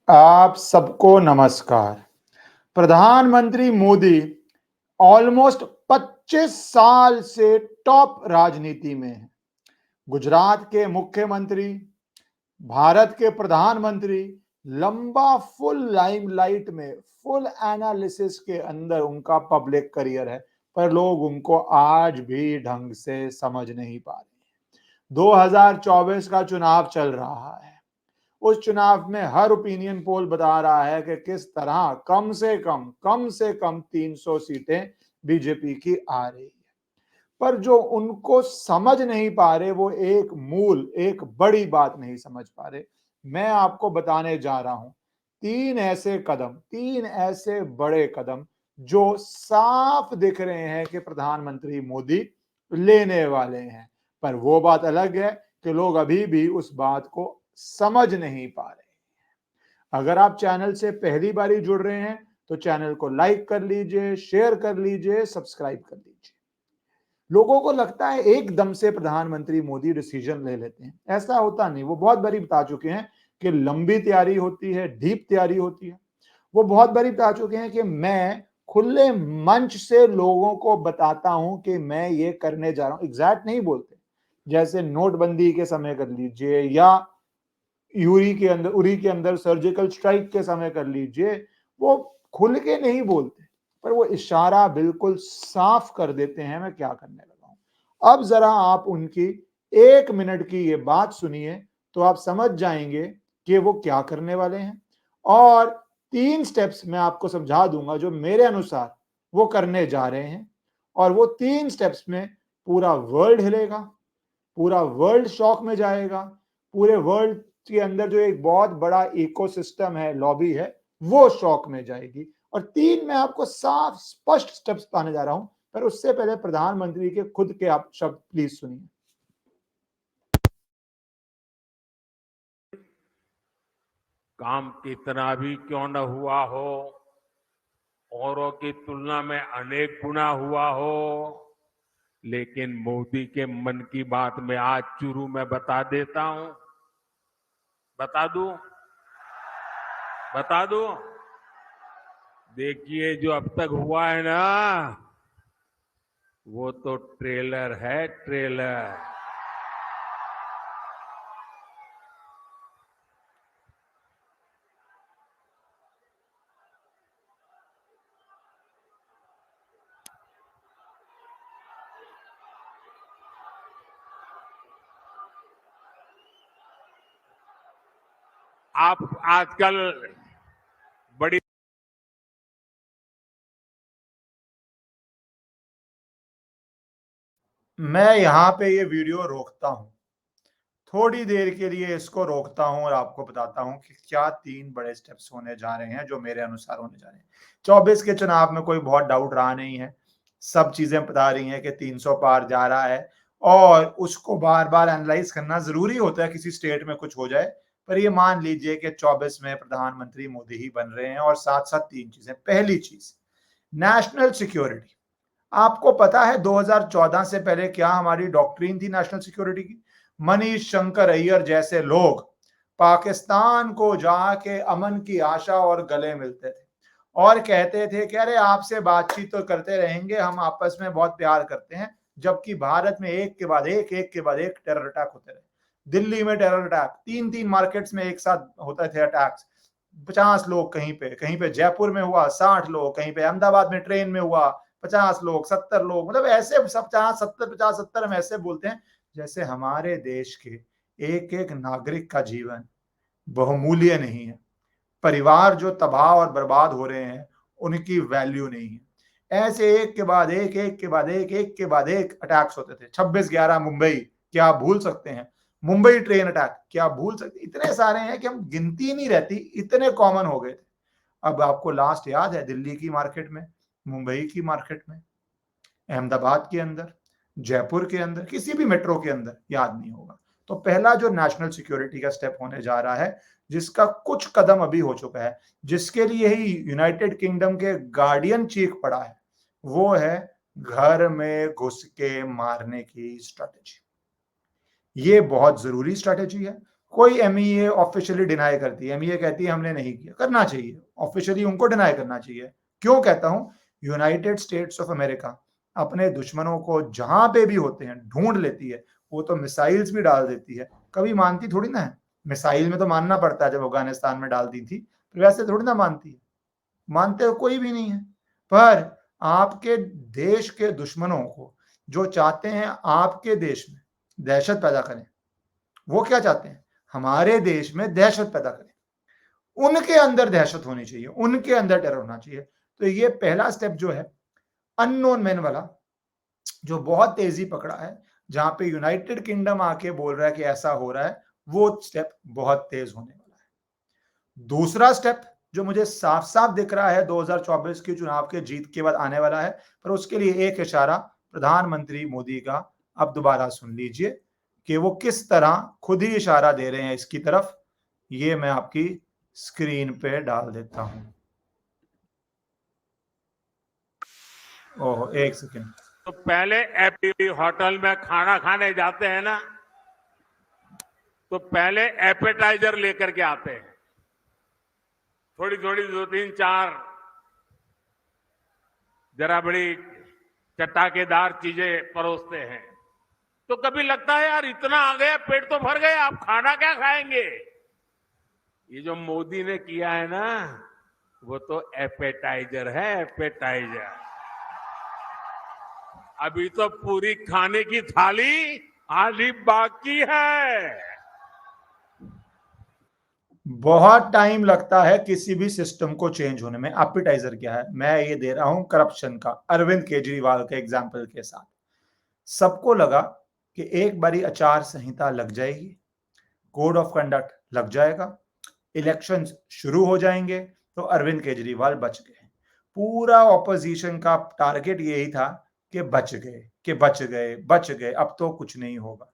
आप सबको नमस्कार। प्रधानमंत्री मोदी ऑलमोस्ट 25 साल से टॉप राजनीति में हैं। गुजरात के मुख्यमंत्री, भारत के प्रधानमंत्री, लंबा फुल लाइमलाइट में, फुल एनालिसिस के अंदर उनका पब्लिक करियर है, पर लोग उनको आज भी ढंग से समझ नहीं पा रहे। 2024 का चुनाव चल रहा है। उस चुनाव में हर ओपिनियन पोल बता रहा है कि किस तरह कम से कम 300 सीटें बीजेपी की आ रही है। पर जो उनको समझ नहीं पा रहे, वो एक बड़ी बात नहीं समझ पा रहे। मैं आपको बताने जा रहा हूं तीन ऐसे बड़े कदम जो साफ दिख रहे हैं कि प्रधानमंत्री मोदी लेने वाले हैं। पर वो बात अलग है कि लोग अभी भी उस बात को समझ नहीं पा रहे। अगर आप चैनल से पहली बारी जुड़ रहे हैं तो चैनल को लाइक कर लीजिए, शेयर कर लीजिए, सब्सक्राइब कर लीजिए। लोगों को लगता है एकदम से प्रधानमंत्री मोदी डिसीजन ले लेते हैं। ऐसा होता नहीं। वो बहुत बारी बता चुके हैं कि लंबी तैयारी होती है, डीप तैयारी होती है। वो बहुत बारी बता चुके हैं कि मैं खुले मंच से लोगों को बताता हूं कि मैं ये करने जा रहा हूं। एग्जैक्ट नहीं बोलते। जैसे नोटबंदी के समय कर लीजिए, या उरी के अंदर सर्जिकल स्ट्राइक के समय कर लीजिए। वो खुल के नहीं बोलते, पर वो इशारा बिल्कुल साफ कर देते हैं मैं क्या करने लगा हूं। अब जरा आप उनकी 1 मिनट की ये बात सुनिए तो आप समझ जाएंगे कि वो क्या करने वाले हैं। और 3 स्टेप्स मैं आपको समझा दूंगा जो मेरे अनुसार वो करने जा रहे हैं। और वो 3 स्टेप्स में पूरा वर्ल्ड हिलेगा, पूरा वर्ल्ड शॉक में जाएगा। पूरे वर्ल्ड के अंदर जो एक बहुत बड़ा इकोसिस्टम है, लॉबी है, वो शॉक में जाएगी। और 3 मैं आपको साफ स्पष्ट स्टेप्स बताने जा रहा हूं। पर उससे पहले प्रधानमंत्री के खुद के आप शब्द प्लीज सुनिए। काम कितना भी क्यों न हुआ हो, औरों की तुलना में अनेक गुना हुआ हो, लेकिन मोदी के मन की बात में आज शुरू में बता देता हूं। बता दूं? बता दूं? देखिए, जो अब तक हुआ है ना, वो तो ट्रेलर है, ट्रेलर। आप आजकल बड़ी मैं यहां पे ये वीडियो रोकता हूं, थोड़ी देर के लिए इसको रोकता हूं और आपको बताता हूं कि क्या 3 बड़े स्टेप्स होने जा रहे हैं जो मेरे अनुसार होने जा रहे हैं। 24 के चुनाव में कोई बहुत डाउट रहा नहीं है। सब चीजें बता रही हैं कि 300 पार जा रहा है। और उसको बार बार एनालाइज करना जरूरी होता है किसी स्टेट में कुछ हो जाए। पर ये मान लीजिए कि 24 में प्रधानमंत्री मोदी ही बन रहे हैं। और साथ साथ 3 चीजें। पहली चीज, नेशनल सिक्योरिटी। आपको पता है 2014 से पहले क्या हमारी डॉक्ट्रिन थी नेशनल सिक्योरिटी की? मनीष शंकर अय्यर जैसे लोग पाकिस्तान को जाके अमन की आशा और गले मिलते थे और कहते थे कि अरे आपसे बातचीत तो करते रहेंगे, हम आपस में बहुत प्यार करते हैं। जबकि भारत में एक के बाद एक टेरर अटैक होते रहे। दिल्ली में टेरर अटैक, 3 3 मार्केट्स में एक साथ होते थे अटैक्स। 50 लोग कहीं पे जयपुर में हुआ, 60 लोग कहीं पे, अहमदाबाद में ट्रेन में हुआ 50 लोग, 70 लोग, मतलब ऐसे सब 50 70 हम ऐसे बोलते हैं जैसे हमारे देश के एक एक नागरिक का जीवन बहुमूल्य नहीं है। परिवार जो तबाह और बर्बाद हो रहे हैं उनकी वैल्यू नहीं है। ऐसे एक के बाद एक अटैक्स होते थे। 26/11 मुंबई, क्या आप भूल सकते हैं? मुंबई ट्रेन अटैक, क्या आप भूल सकते? इतने सारे हैं कि हम गिनती नहीं रहती, इतने कॉमन हो गए थे। अब आपको लास्ट याद है? दिल्ली की मार्केट में, मुंबई की मार्केट में, अहमदाबाद के अंदर, जयपुर के अंदर, किसी भी मेट्रो के अंदर, याद नहीं होगा। तो पहला जो नेशनल सिक्योरिटी का स्टेप होने जा रहा है, जिसका कुछ कदम अभी हो चुका है, जिसके लिए ही यूनाइटेड किंगडम के गार्डियन चीख पड़ा है, वो है घर में घुस के मारने की स्ट्रैटेजी। ये बहुत जरूरी स्ट्रैटेजी है। कोई एमईए ऑफिशियली डिनाई करती है, एमईए कहती है हमने नहीं किया, करना चाहिए, ऑफिशियली उनको डिनाई करना चाहिए। क्यों कहता हूं? यूनाइटेड स्टेट्स ऑफ अमेरिका अपने दुश्मनों को जहां पे भी होते हैं ढूंढ लेती है, वो तो मिसाइल्स भी डाल देती है, कभी मानती थोड़ी ना है। मिसाइल में तो मानना पड़ता है, जब अफगानिस्तान में डाल दी थी, फिर वैसे थोड़ी ना मानती है, मानते हो कोई भी नहीं है। पर आपके देश के दुश्मनों को, जो चाहते हैं आपके देश में दहशत पैदा करें, वो क्या चाहते हैं? हमारे देश में दहशत पैदा करें, उनके अंदर दहशत होनी चाहिए, उनके अंदर डर होना चाहिए। तो ये पहला स्टेप जो है अननोन मैन वाला, जो बहुत तेजी पकड़ा है, जहां पे यूनाइटेड किंगडम आके बोल रहा है कि ऐसा हो रहा है, वो स्टेप बहुत तेज होने वाला है। दूसरा स्टेप जो मुझे साफ साफ दिख रहा है 2024 के चुनाव के जीत के बाद आने वाला है, पर उसके लिए एक इशारा प्रधानमंत्री मोदी का, अब दोबारा सुन लीजिए कि वो किस तरह खुद ही इशारा दे रहे हैं इसकी तरफ। ये मैं आपकी स्क्रीन पे डाल देता हूं। ओह, एक सेकेंड। तो पहले एपी होटल में खाना खाने जाते हैं ना, तो पहले एपेटाइजर लेकर के आते हैं, थोड़ी थोड़ी 2 3 4 जरा बड़ी चटाकेदार चीजें परोसते हैं। तो कभी लगता है यार इतना आ गया, पेट तो भर गया, आप खाना क्या खाएंगे। ये जो मोदी ने किया है ना, वो तो एपेटाइजर है, एपेटाइजर। अभी तो पूरी खाने की थाली आधी बाकी है। बहुत टाइम लगता है किसी भी सिस्टम को चेंज होने में। एपेटाइजर क्या है? मैं ये दे रहा हूं करप्शन का, अरविंद केजरीवाल के एग्जाम्पल के साथ। सबको लगा कि एक बारी आचार संहिता लग जाएगी, कोड ऑफ कंडक्ट लग जाएगा, इलेक्शंस शुरू हो जाएंगे, तो अरविंद केजरीवाल बच गए। पूरा ऑपोजिशन का टारगेट यही था कि बच गए, कि बच गए, बच गए, अब तो कुछ नहीं होगा,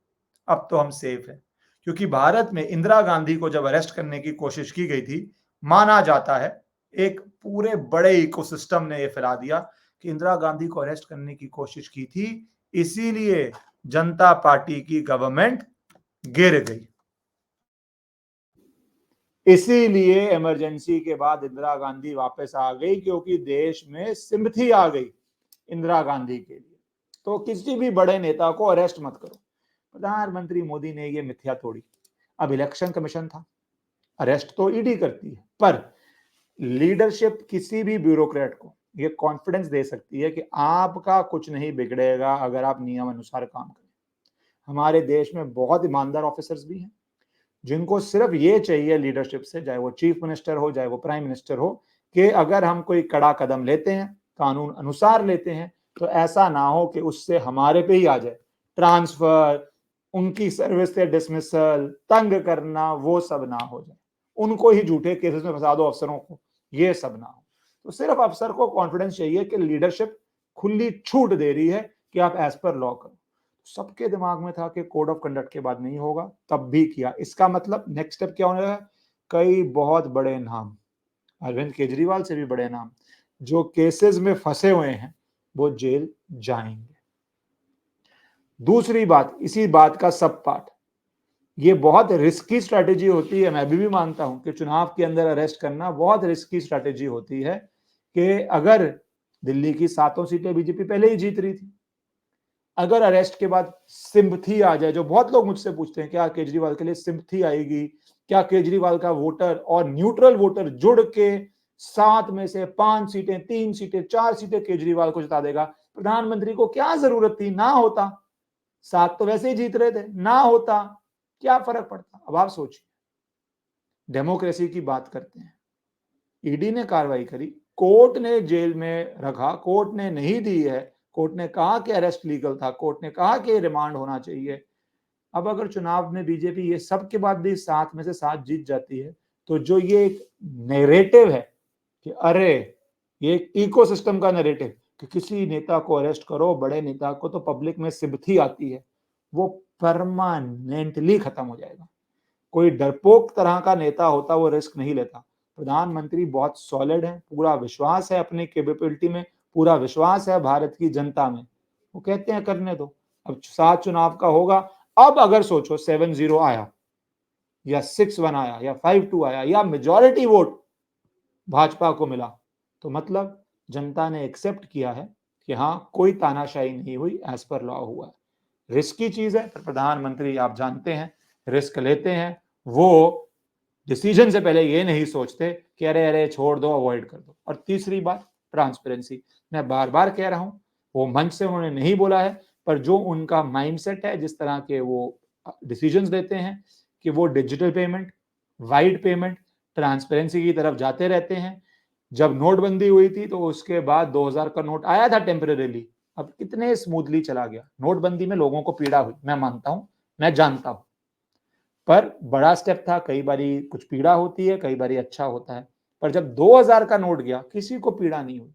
अब तो हम सेफ हैं। क्योंकि भारत में इंदिरा गांधी को जब अरेस्ट करने की कोशिश की गई थी, माना जाता है एक पूरे बड़े इकोसिस्टम ने यह फैला दिया कि इंदिरा गांधी को अरेस्ट करने की कोशिश की थी, इसीलिए जनता पार्टी की गवर्नमेंट गिर गई, इसीलिए इमरजेंसी के बाद इंदिरा गांधी वापस आ गई, क्योंकि देश में सिंपैथी आ गई इंदिरा गांधी के लिए। तो किसी भी बड़े नेता को अरेस्ट मत करो। प्रधानमंत्री मोदी ने ये मिथ्या तोड़ी। अब इलेक्शन कमीशन था, अरेस्ट तो ईडी करती है, पर लीडरशिप किसी भी ब्यूरोक्रेट को ये कॉन्फिडेंस दे सकती है कि आपका कुछ नहीं बिगड़ेगा अगर आप नियम अनुसार काम करें। हमारे देश में बहुत ईमानदार ऑफिसर्स भी हैं, जिनको सिर्फ ये चाहिए लीडरशिप से, चाहे वो चीफ मिनिस्टर हो, चाहे वो प्राइम मिनिस्टर हो, कि अगर हम कोई कड़ा कदम लेते हैं, कानून अनुसार लेते हैं, तो ऐसा ना हो कि उससे हमारे पे ही आ जाए ट्रांसफर, उनकी सर्विस से डिसमिसल, तंग करना, वो सब ना हो जाए, उनको ही झूठे केसेस में फंसा दो अफसरों को, ये सब ना हो। तो सिर्फ अफसर को कॉन्फिडेंस चाहिए कि लीडरशिप खुली छूट दे रही है कि आप एज पर लॉ करो। सबके दिमाग में था कि कोड ऑफ कंडक्ट के बाद नहीं होगा, तब भी किया। इसका मतलब नेक्स्ट स्टेप क्या होने लगा? कई बहुत बड़े नाम, अरविंद केजरीवाल से भी बड़े नाम, जो केसेस में फंसे हुए हैं, वो जेल जाएंगे। दूसरी बात, इसी बात का सब पार्ट, ये बहुत रिस्की स्ट्रैटेजी होती है। मैं भी मानता हूं कि चुनाव के अंदर अरेस्ट करना बहुत रिस्की स्ट्रैटेजी होती है, कि अगर दिल्ली की 7 सीटें बीजेपी पहले ही जीत रही थी, अगर अरेस्ट के बाद सिंपैथी आ जाए, जो बहुत लोग मुझसे पूछते हैं, क्या केजरीवाल के लिए सिंपैथी आएगी, क्या केजरीवाल का वोटर और न्यूट्रल वोटर जुड़ के 7 में से 5 सीटें, 3 सीटें, 4 सीटें केजरीवाल को जिता देगा? प्रधानमंत्री को क्या जरूरत थी? ना होता, 7 तो वैसे ही जीत रहे थे, ना होता क्या फर्क पड़ता? अब आप सोचिए, डेमोक्रेसी की बात करते हैं, ईडी ने कार्रवाई करी, कोर्ट ने जेल में रखा, कोर्ट ने नहीं दी है, कोर्ट ने कहा कि अरेस्ट लीगल था, कोर्ट ने कहा कि रिमांड होना चाहिए। अब अगर चुनाव में बीजेपी ये सब के बाद भी 7 में से 7 जीत जाती है, तो जो ये एक नैरेटिव है कि अरे, ये एक इकोसिस्टम का नैरेटिव कि किसी नेता को अरेस्ट करो, बड़े नेता को, तो पब्लिक में सिंपैथी आती है, वो परमानेंटली खत्म हो जाएगा। कोई डरपोक तरह का नेता होता, वो रिस्क नहीं लेता। प्रधानमंत्री बहुत सॉलिड है, पूरा विश्वास है अपने कैपेबिलिटी में, पूरा विश्वास है भारत की जनता में, वो कहते हैं करने दो। अब 7 चुनाव का होगा। अब अगर सोचो 7-0 आया, या 6-1 आया या 5-2 आया या मेजॉरिटी वोट भाजपा को मिला, तो मतलब जनता ने एक्सेप्ट किया है कि हाँ कोई तानाशाही नहीं हुई, एज पर लॉ हुआ है। रिस्की चीज है, पर प्रधानमंत्री आप जानते हैं रिस्क लेते हैं, वो डिसीजन से पहले ये नहीं सोचते कि अरे अरे छोड़ दो, अवॉइड कर दो। और तीसरी बात ट्रांसपेरेंसी, मैं बार बार कह रहा हूं, वो मंच से उन्होंने नहीं बोला है, पर जो उनका माइंडसेट है, जिस तरह के वो डिसीजंस देते हैं कि वो digital payment, wide payment, transparency की तरफ जाते रहते हैं। जब नोटबंदी हुई थी तो उसके बाद 2000 का नोट आया था टेम्परेरीली, अब कितने स्मूथली चला गया। नोटबंदी में लोगों को पीड़ा हुई, मैं मानता हूं, मैं जानता हूं, पर बड़ा स्टेप था। कई बारी कुछ पीड़ा होती है, कई बारी अच्छा होता है, पर जब 2000 का नोट गया किसी को पीड़ा नहीं हुई,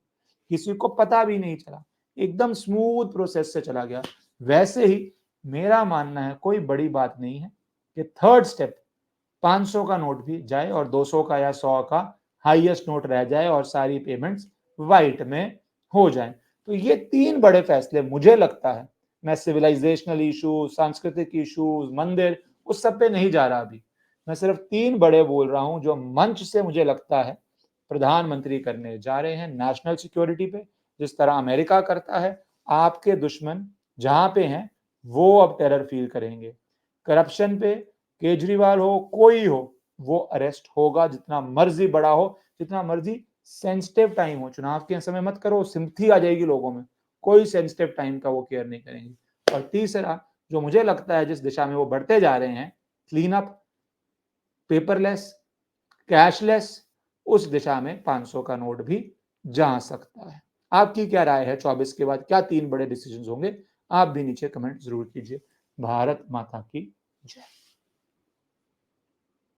किसी को पता भी नहीं चला, एकदम स्मूथ प्रोसेस से चला गया। वैसे ही मेरा मानना है कोई बड़ी बात नहीं है कि थर्ड स्टेप 500 का नोट भी जाए और 200 का या 100 का हाईएस्ट नोट रह जाए और सारी पेमेंट्स वाइट में हो जाए। तो ये तीन बड़े फैसले मुझे लगता है, मैं सिविलाइजेशनल इशू, सांस्कृतिक इशूज, मंदिर, उस सब पे नहीं जा रहा अभी, मैं सिर्फ तीन बड़े बोल रहा हूं जो मंच से मुझे लगता है प्रधानमंत्री करने जा रहे हैं। नेशनल सिक्योरिटी पे जिस तरह अमेरिका करता है, आपके दुश्मन जहां पे हैं वो अब टेरर फील करेंगे। करप्शन पे केजरीवाल हो कोई हो, वो अरेस्ट होगा, जितना मर्जी बड़ा हो, जितना मर्जी सेंसिटिव टाइम हो। चुनाव के समय मत करो, सिंपथी आ जाएगी लोगों में, कोई सेंसिटिव टाइम का वो केयर नहीं करेंगे। और तीसरा जो मुझे लगता है जिस दिशा में वो बढ़ते जा रहे हैं, क्लीन अप, पेपरलेस, कैशलेस, उस दिशा में 500 का नोट भी जा सकता है। आपकी क्या राय है? 24 के बाद क्या तीन बड़े डिसीजन होंगे? आप भी नीचे कमेंट जरूर कीजिए। भारत माता की जय।